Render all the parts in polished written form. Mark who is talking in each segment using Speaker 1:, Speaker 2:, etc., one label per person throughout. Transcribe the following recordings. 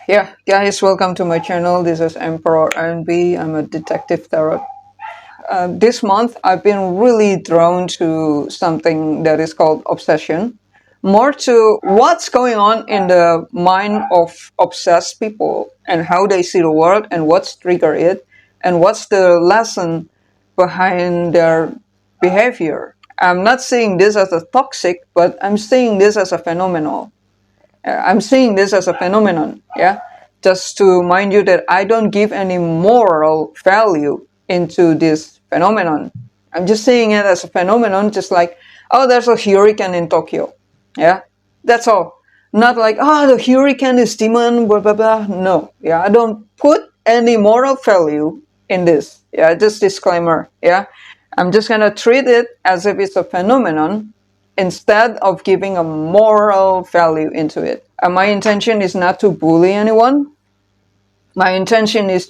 Speaker 1: Yeah, guys, welcome to my channel. This is Emperor RNB. I'm a detective tarot. This month, I've been really drawn to something that is called obsession. More to what's going on in the mind of obsessed people and how they see the world and what's trigger it and what's the lesson behind their behavior. I'm not seeing this as a toxic, but I'm seeing this as a phenomenon. I'm seeing this as a phenomenon, yeah. Just to mind you that I don't give any moral value into this phenomenon. I'm just seeing it as a phenomenon, just like, oh, there's a hurricane in Tokyo, yeah. That's all. Not like, oh, the hurricane is demon, blah blah blah. No, yeah. I don't put any moral value in this. Yeah, just disclaimer. Yeah, I'm just gonna treat it as if it's a phenomenon instead of giving a moral value into it. My intention is not to bully anyone. My intention is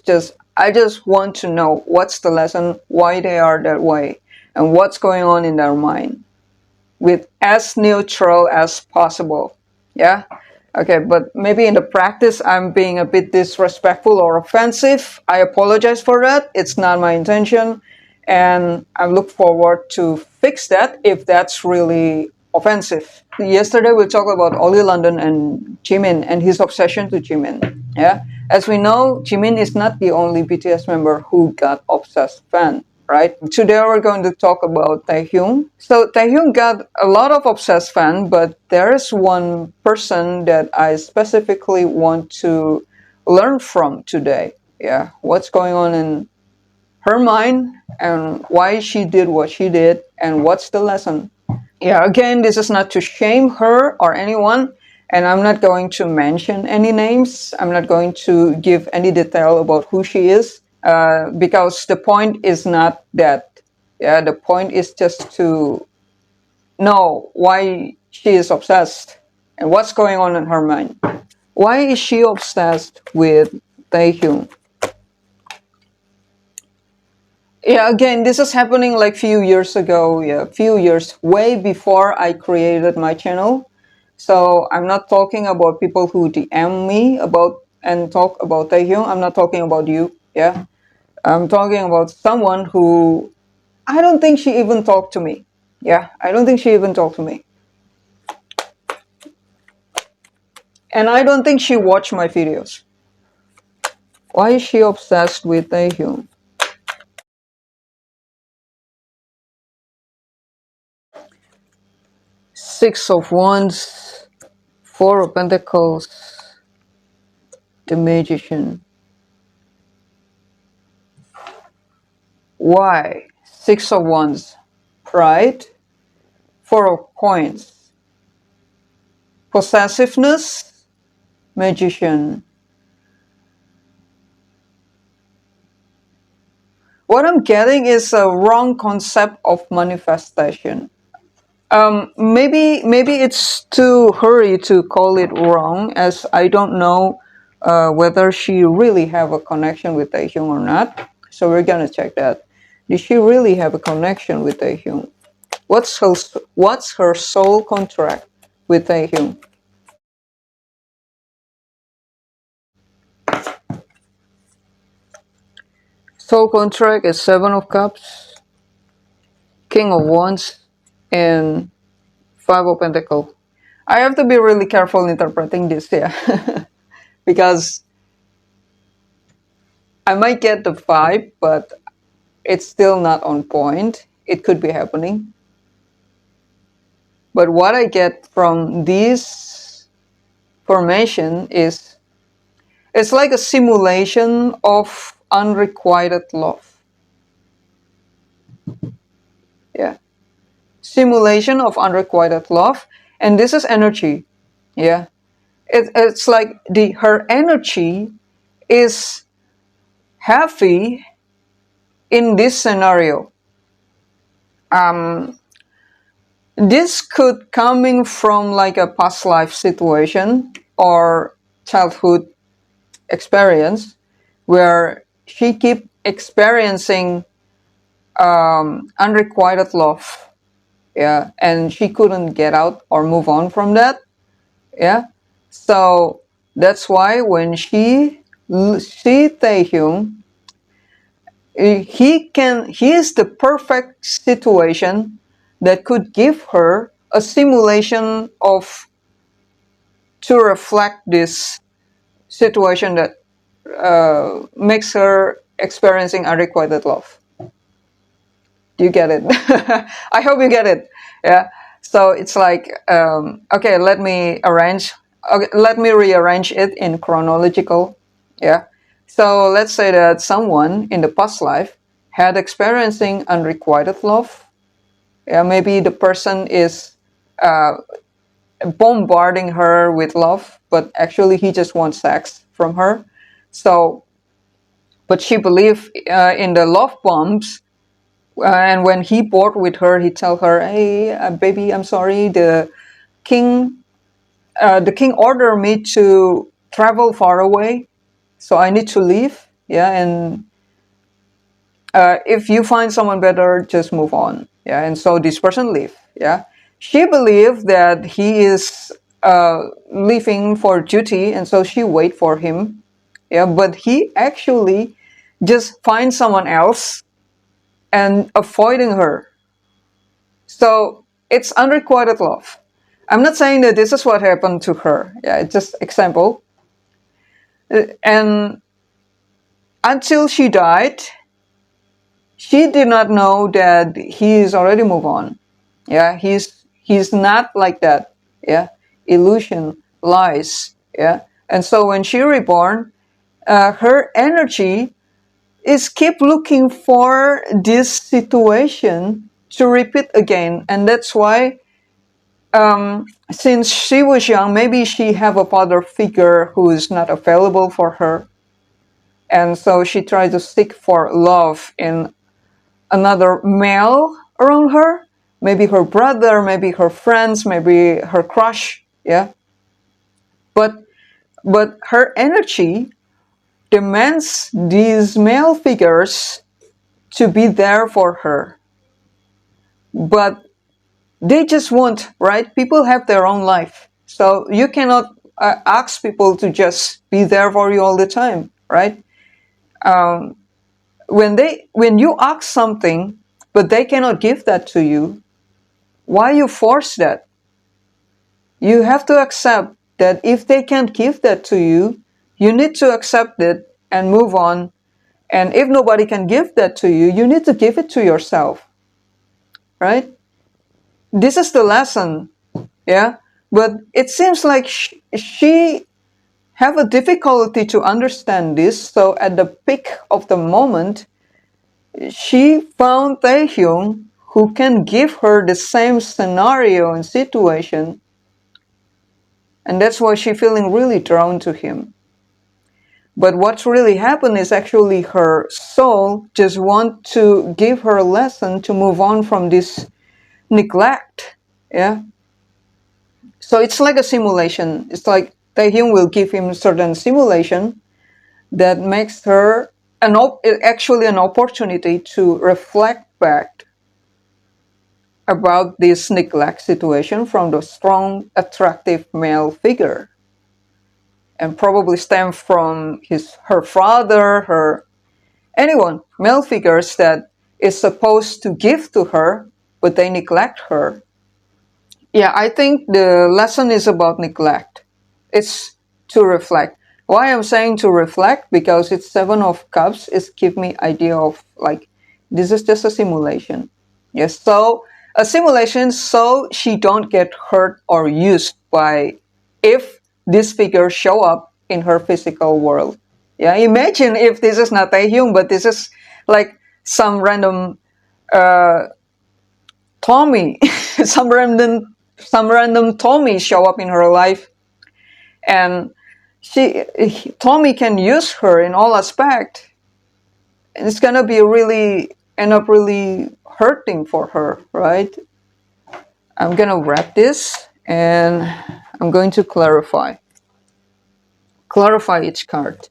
Speaker 1: I just want to know what's the lesson, why they are that way, and what's going on in their mind with as neutral as possible. Yeah? Okay, but maybe in the practice I'm being a bit disrespectful or offensive. I apologize for that. It's not my intention. And I look forward to fix that if that's really offensive. Yesterday we talked about Oli London and Jimin and his obsession to Jimin. Yeah, as we know, Jimin is not the only BTS member who got obsessed fan. Right? Today we're going to talk about Taehyung. So Taehyung got a lot of obsessed fan, but there is one person that I specifically want to learn from today. Yeah, what's going on in her mind and why she did what she did and what's the lesson. Yeah, again, this is not to shame her or anyone, and I'm not going to mention any names. I'm not going to give any detail about who she is, because the point is not that. Yeah, the point is just to know why she is obsessed and what's going on in her mind. Why is she obsessed with Taehyung? Yeah, again, this is happening like few years ago. Yeah, few years way before I created my channel. So I'm not talking about people who DM me about and talk about Taehyung. I'm not talking about you. Yeah, I'm talking about someone who I don't think she even talked to me. Yeah, I don't think she even talked to me, and I don't think she watched my videos. Why is she obsessed with Taehyung? Six of Wands, Four of Pentacles, the Magician. Why? Six of Wands, pride. Four of Coins, possessiveness, Magician. What I'm getting is a wrong concept of manifestation. Maybe it's too hurry to call it wrong, as I don't know whether she really have a connection with Taehyung or not. So we're gonna check that. Did she really have a connection with Taehyung? What's her soul contract with Taehyung? Soul contract is Seven of Cups, King of Wands, and Five of Pentacles. I have to be really careful interpreting this, yeah, because I might get the vibe, but it's still not on point. It could be happening. But what I get from this formation is it's like a simulation of unrequited love. Yeah. Simulation of unrequited love. And this is energy. Yeah. It's like her energy is heavy in this scenario. This could coming from like a past life situation or childhood experience where she keep experiencing unrequited love, yeah, and she couldn't get out or move on from that, yeah. So That's why when she see Taehyung, he is the perfect situation that could give her a simulation of to reflect this situation that makes her experiencing unrequited love. Do you get it? I hope you get it. Yeah. So it's like, okay, let me rearrange it in chronological. Yeah. So let's say that someone in the past life had experiencing unrequited love. Yeah, maybe the person is uh, bombarding her with love, but actually he just wants sex from her. So, but she believed in the love bombs. And when he bored with her, he tell her, "Hey, baby, I'm sorry. King, the king ordered me to travel far away, so I need to leave. Yeah, and if you find someone better, just move on. Yeah, and so this person leave. Yeah, she believed that he is leaving for duty, and so she wait for him. Yeah, but he actually just find someone else and avoiding her. So it's unrequited love. I'm not saying that this is what happened to her. Yeah, it's just example. And until she died, she did not know that he's already moved on. Yeah, he's not like that. Yeah, illusion, lies. Yeah, and so when she reborn, her energy is keep looking for this situation to repeat again, and that's why since she was young, maybe she have a father figure who is not available for her, and so she tried to seek for love in another male around her, maybe her brother, maybe her friends, maybe her crush. Yeah, but her energy demands these male figures to be there for her, but they just won't, right? People have their own life, so you cannot ask people to just be there for you all the time, right? When you ask something but they cannot give that to you, why you force that? You have to accept that if they can't give that to you, you need to accept it and move on. And if nobody can give that to you, you need to give it to yourself, right? This is the lesson. Yeah, but it seems like she have a difficulty to understand this. So at the peak of the moment, she found Taehyung who can give her the same scenario and situation, and that's why she's feeling really drawn to him. But what's really happened is actually her soul just want to give her a lesson to move on from this neglect. Yeah. So it's like a simulation. It's like Taehyung will give him certain simulation that makes her actually an opportunity to reflect back about this neglect situation from the strong, attractive male figure, and probably stem from her father, her anyone, male figures that is supposed to give to her, but they neglect her. Yeah, I think the lesson is about neglect. It's to reflect. Why I'm saying to reflect? Because it's Seven of Cups. It's give me idea of like this is just a simulation. Yes, so a simulation so she don't get hurt or used by if this figure show up in her physical world. Yeah, imagine if this is not Taehyung, but this is like some random Tommy, some random Tommy show up in her life, and Tommy can use her in all aspect. And it's gonna be really end up really hurting for her, right? I'm gonna wrap this and I'm going to clarify each card.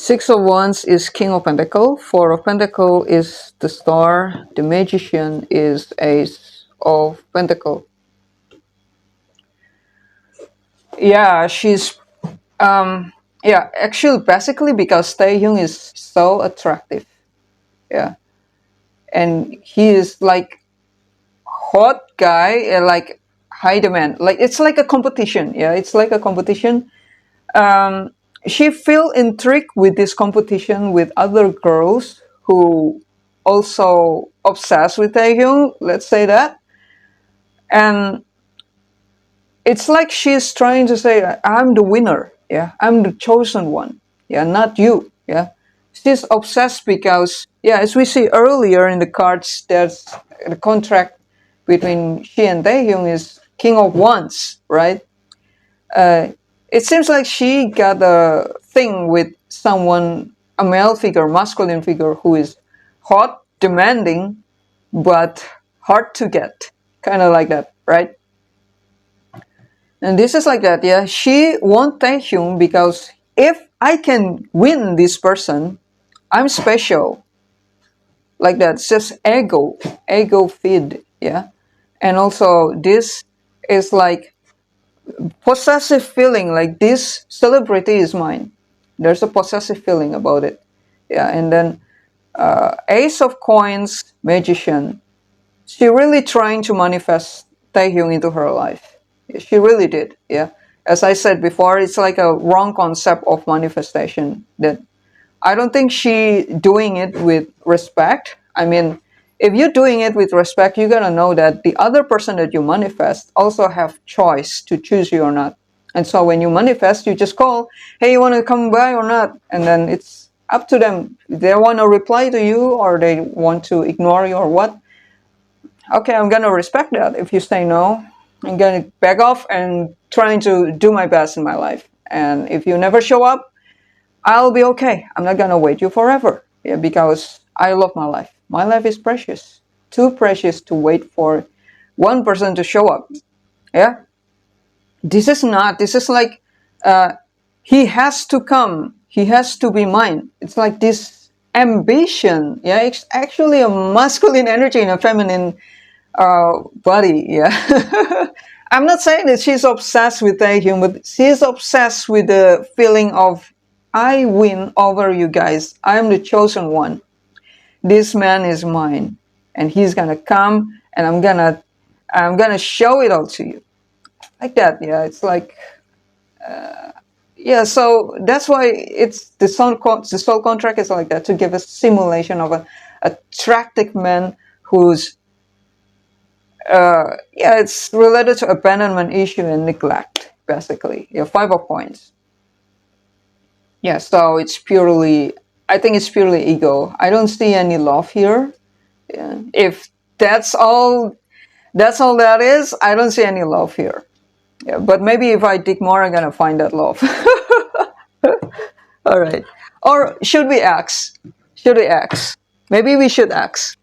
Speaker 1: Six of Wands is King of Pentacle. Four of Pentacle is the Star. The Magician is Ace of Pentacle. Yeah, she's yeah, actually basically because Taehyung is so attractive. Yeah. And he is like hot guy, like high demand. Like it's like a competition. Yeah, it's like a competition. Um, she feel intrigued with this competition with other girls who also obsessed with Taehyung. Let's say that, and it's like she's trying to say, "I'm the winner. Yeah, I'm the chosen one. Yeah, not you. Yeah." She's obsessed because, yeah, as we see earlier in the cards, there's the contract between she and Taehyung is King of Wands, right? uh, it seems like she got a thing with someone, a male figure, masculine figure, who is hot, demanding, but hard to get. Kind of like that, right? And this is like that, yeah. She won't Taehyung because if I can win this person, I'm special. Like that. It's just ego feed, yeah. And also, this is like possessive feeling, like this celebrity is mine. There's a possessive feeling about it. Yeah, and then Ace of Coins, Magician. She really trying to manifest Taehyung into her life. She really did. Yeah, as I said before, it's like a wrong concept of manifestation. That I don't think she doing it with respect. I mean, if you're doing it with respect, you gotta know that the other person that you manifest also have choice to choose you or not. And so when you manifest, you just call, hey, you want to come by or not? And then it's up to them. They want to reply to you or they want to ignore you or what. Okay, I'm gonna respect that. If you say no, I'm gonna back off and trying to do my best in my life. And if you never show up, I'll be okay. I'm not gonna wait you forever. Yeah, because I love my life. My life is precious. Too precious to wait for one person to show up. Yeah. This is not, this is like, he has to come. He has to be mine. It's like this ambition. Yeah. It's actually a masculine energy in a feminine body. Yeah. I'm not saying that she's obsessed with Taehyung, but she's obsessed with the feeling of I win over you guys. I'm the chosen one. This man is mine, and he's gonna come, and I'm gonna show it all to you, like that. Yeah, it's like yeah. So that's why it's the soul contract is like that, to give a simulation of an attractive man who's yeah, it's related to abandonment issue and neglect, basically. Yeah, 5 of coins. Yeah, so it's purely, I think it's purely ego. I don't see any love here. Yeah. If that's all that is, I don't see any love here. Yeah, but maybe if I dig more, I'm gonna find that love. All right. Or should we ask? Should we ask? Maybe we should ask.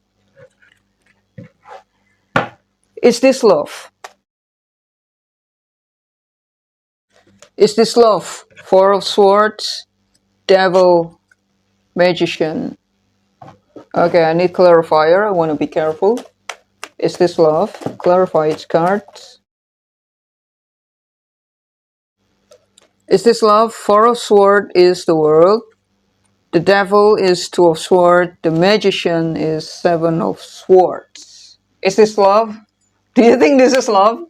Speaker 1: Is this love? Is this love? Four of Swords, Devil, Magician. Okay, I need clarifier. I want to be careful. Is this love? Clarify its cards. Is this love? Four of Swords is the world. The Devil is Two of Swords. The Magician is Seven of Swords. Is this love? Do you think this is love?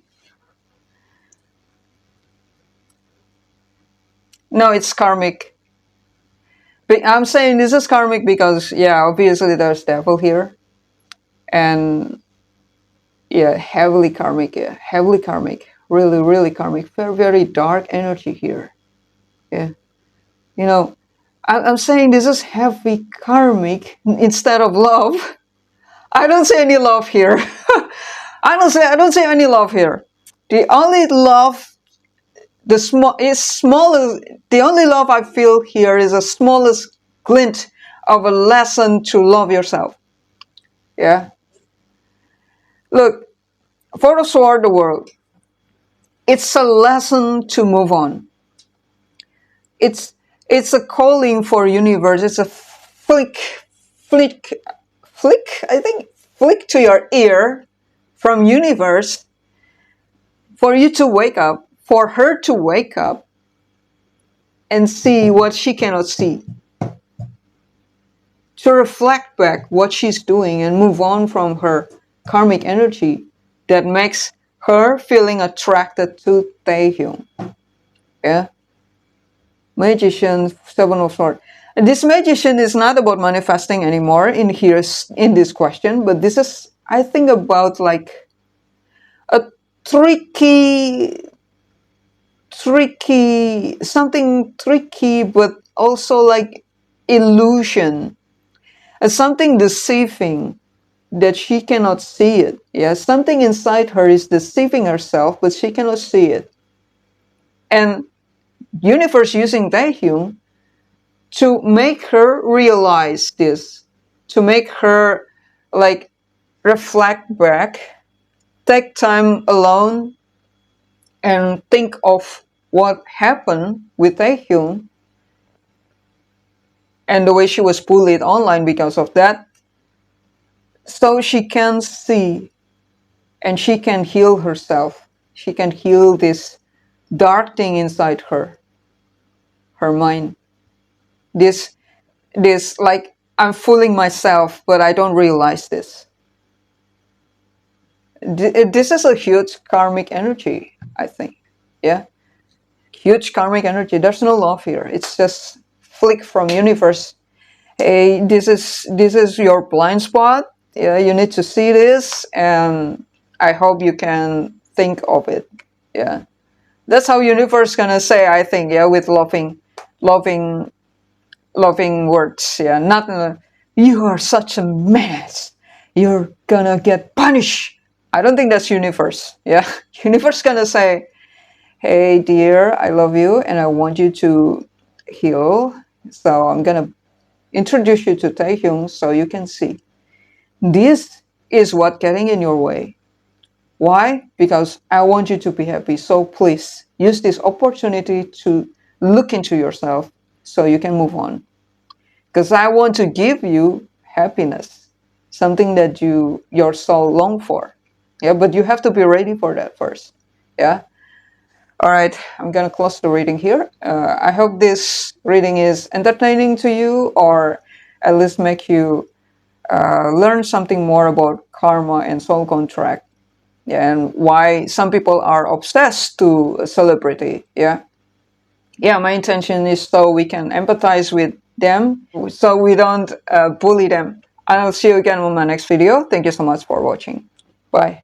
Speaker 1: No, it's karmic. But I'm saying this is karmic because, yeah, obviously there's devil here. And, yeah, heavily karmic. Yeah, heavily karmic. Really, really karmic. Very, very dark energy here. Yeah. You know, I'm saying this is heavy karmic instead of love. I don't see any love here. I don't see any love here. The only love, the only love I feel here is the smallest glint of a lesson to love yourself. Yeah. Look, for the sword, the world. It's a lesson to move on. It's It's a calling for universe. It's a flick, I think, flick to your ear from universe for you to wake up, for her to wake up and see what she cannot see. To reflect back what she's doing and move on from her karmic energy that makes her feeling attracted to Taehyung. Yeah? Magician, Seven of Swords. And this magician is not about manifesting anymore in this question, but this is, I think, about like a tricky, something tricky, but also like illusion. Something deceiving that she cannot see it. Yeah, something inside her is deceiving herself, but she cannot see it. And universe using Taehyung to make her realize this, to make her like reflect back, take time alone and think of what happened with Taehyung and the way she was bullied online because of that, so she can see and she can heal herself. She can heal this dark thing inside her mind. This like, I'm fooling myself, but I don't realize this. This is a huge karmic energy, I think. Yeah, huge karmic energy. There's no love here. It's just flick from universe. Hey, this is your blind spot. Yeah, you need to see this, and I hope you can think of it. Yeah, that's how universe gonna say, I think. Yeah, with loving words. Yeah, not you are such a mess. You're gonna get punished. I don't think that's universe. Yeah, universe gonna say, hey dear, I love you and I want you to heal. So I'm gonna introduce you to Taehyung so you can see. This is what getting in your way. Why? Because I want you to be happy. So please use this opportunity to look into yourself so you can move on. Because I want to give you happiness, something that your soul long for. Yeah, but you have to be ready for that first. Yeah. All right, I'm gonna close the reading here. I hope this reading is entertaining to you, or at least make you learn something more about karma and soul contract. Yeah, and why some people are obsessed to a celebrity. Yeah. Yeah, my intention is so we can empathize with them, so we don't bully them. I'll see you again on my next video. Thank you so much for watching. Bye.